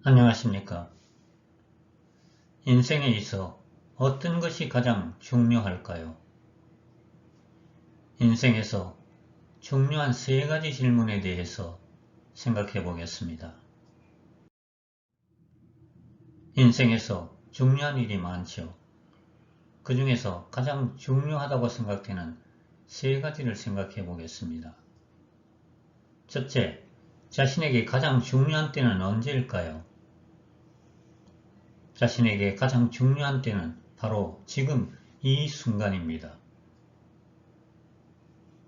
안녕하십니까. 인생에 있어 어떤 것이 가장 중요할까요? 인생에서 중요한 세 가지 질문에 대해서 생각해 보겠습니다. 인생에서 중요한 일이 많죠. 그 중에서 가장 중요하다고 생각되는 세 가지를 생각해 보겠습니다. 첫째, 자신에게 가장 중요한 때는 언제일까요? 자신에게 가장 중요한 때는 바로 지금 이 순간입니다.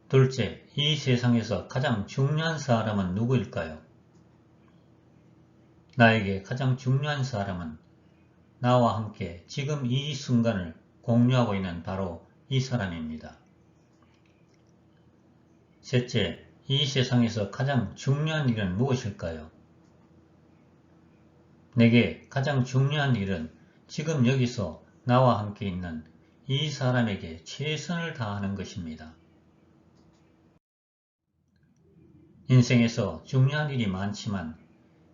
둘째, 이 세상에서 가장 중요한 사람은 누구일까요? 나에게 가장 중요한 사람은 나와 함께 지금 이 순간을 공유하고 있는 바로 이 사람입니다. 셋째, 이 세상에서 가장 중요한 일은 무엇일까요? 내게 가장 중요한 일은 지금 여기서 나와 함께 있는 이 사람에게 최선을 다하는 것입니다. 인생에서 중요한 일이 많지만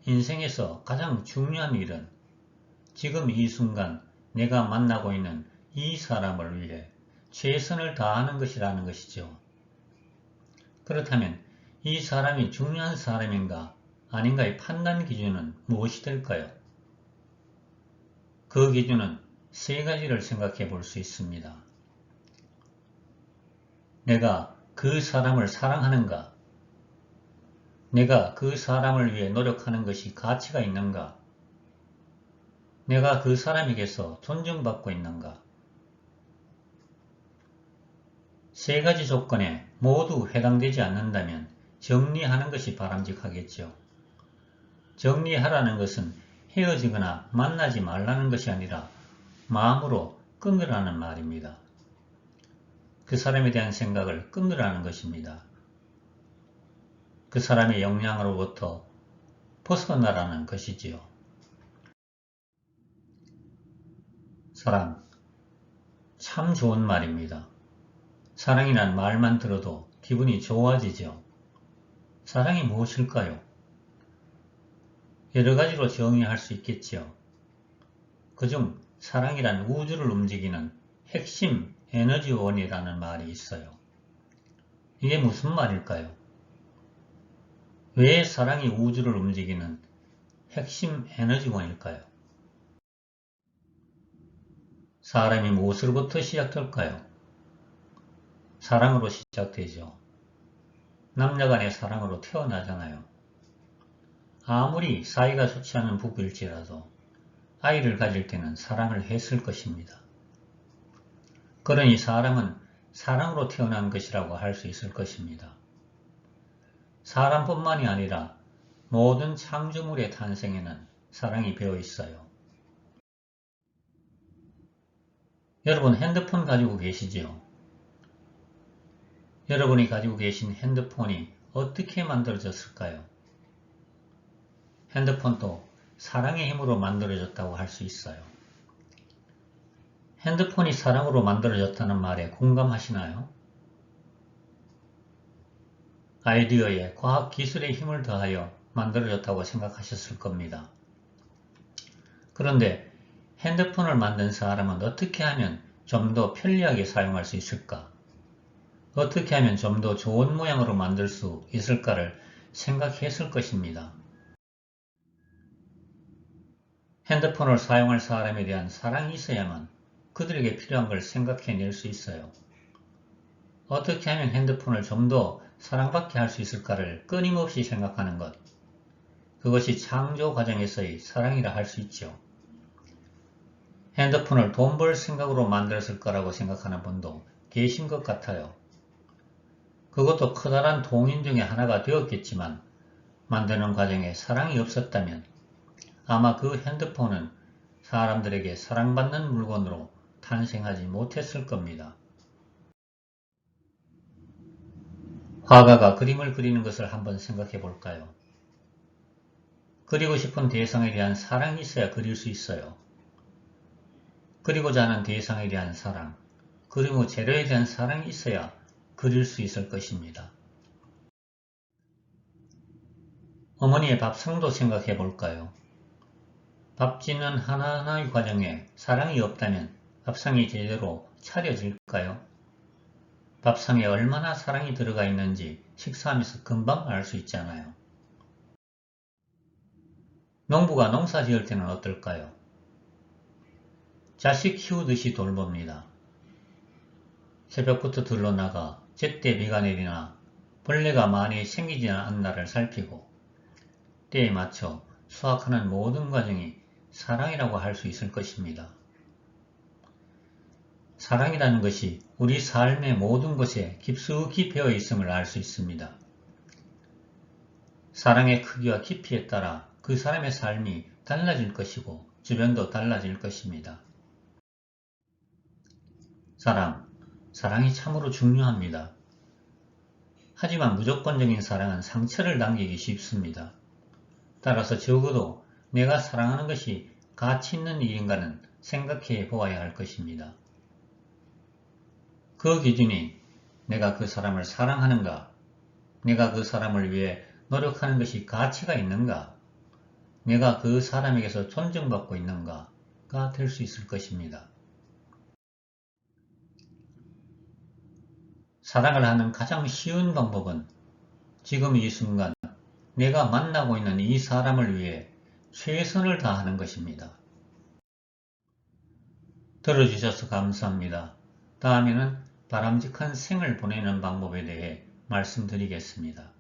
인생에서 가장 중요한 일은 지금 이 순간 내가 만나고 있는 이 사람을 위해 최선을 다하는 것이라는 것이죠. 그렇다면 이 사람이 중요한 사람인가 아닌가의 판단 기준은 무엇이 될까요? 그 기준은 세 가지를 생각해 볼 수 있습니다. 내가 그 사람을 사랑하는가? 내가 그 사람을 위해 노력하는 것이 가치가 있는가? 내가 그 사람에게서 존중받고 있는가? 세 가지 조건에 모두 해당되지 않는다면 정리하는 것이 바람직하겠죠. 정리하라는 것은 헤어지거나 만나지 말라는 것이 아니라 마음으로 끊으라는 말입니다. 그 사람에 대한 생각을 끊으라는 것입니다. 그 사람의 영향으로부터 벗어나라는 것이지요. 사랑, 참 좋은 말입니다. 사랑이란 말만 들어도 기분이 좋아지죠. 사랑이 무엇일까요? 여러 가지로 정의할 수 있겠지요. 그중 사랑이란 우주를 움직이는 핵심 에너지원이라는 말이 있어요. 이게 무슨 말일까요? 왜 사랑이 우주를 움직이는 핵심 에너지원일까요? 사람이 무엇으로부터 시작될까요? 사랑으로 시작되죠. 남녀간의 사랑으로 태어나잖아요. 아무리 사이가 좋지 않은 부부일지라도 아이를 가질 때는 사랑을 했을 것입니다. 그러니 사람은 사랑으로 태어난 것이라고 할 수 있을 것입니다. 사람뿐만이 아니라 모든 창조물의 탄생에는 사랑이 배어 있어요. 여러분 핸드폰 가지고 계시지요? 여러분이 가지고 계신 핸드폰이 어떻게 만들어졌을까요? 핸드폰도 사랑의 힘으로 만들어졌다고 할 수 있어요. 핸드폰이 사랑으로 만들어졌다는 말에 공감하시나요? 아이디어에 과학기술의 힘을 더하여 만들어졌다고 생각하셨을 겁니다. 그런데 핸드폰을 만든 사람은 어떻게 하면 좀 더 편리하게 사용할 수 있을까? 어떻게 하면 좀 더 좋은 모양으로 만들 수 있을까를 생각했을 것입니다. 핸드폰을 사용할 사람에 대한 사랑이 있어야만 그들에게 필요한 걸 생각해낼 수 있어요. 어떻게 하면 핸드폰을 좀 더 사랑받게 할 수 있을까를 끊임없이 생각하는 것. 그것이 창조 과정에서의 사랑이라 할 수 있죠. 핸드폰을 돈 벌 생각으로 만들었을 거라고 생각하는 분도 계신 것 같아요. 그것도 커다란 동인 중에 하나가 되었겠지만 만드는 과정에 사랑이 없었다면 아마 그 핸드폰은 사람들에게 사랑받는 물건으로 탄생하지 못했을 겁니다. 화가가 그림을 그리는 것을 한번 생각해 볼까요? 그리고 싶은 대상에 대한 사랑이 있어야 그릴 수 있어요. 그리고자 하는 대상에 대한 사랑, 그리고 재료에 대한 사랑이 있어야 그릴 수 있을 것입니다. 어머니의 밥상도 생각해 볼까요? 밥 짓는 하나하나의 과정에 사랑이 없다면 밥상이 제대로 차려질까요? 밥상에 얼마나 사랑이 들어가 있는지 식사하면서 금방 알 수 있잖아요. 농부가 농사 지을 때는 어떨까요? 자식 키우듯이 돌봅니다. 새벽부터 들러나가 제때 비가 내리나 벌레가 많이 생기지 않나를 살피고 때에 맞춰 수확하는 모든 과정이 사랑이라고 할 수 있을 것입니다. 사랑이라는 것이 우리 삶의 모든 것에 깊숙이 배어 있음을 알 수 있습니다. 사랑의 크기와 깊이에 따라 그 사람의 삶이 달라질 것이고 주변도 달라질 것입니다. 사랑이 참으로 중요합니다. 하지만 무조건적인 사랑은 상처를 남기기 쉽습니다. 따라서 적어도 내가 사랑하는 것이 가치 있는 일인가는 생각해 보아야 할 것입니다. 그 기준이 내가 그 사람을 사랑하는가, 내가 그 사람을 위해 노력하는 것이 가치가 있는가, 내가 그 사람에게서 존중받고 있는가가 될 수 있을 것입니다. 사랑을 하는 가장 쉬운 방법은 지금 이 순간 내가 만나고 있는 이 사람을 위해 최선을 다하는 것입니다. 들어주셔서 감사합니다. 다음에는 바람직한 생을 보내는 방법에 대해 말씀드리겠습니다.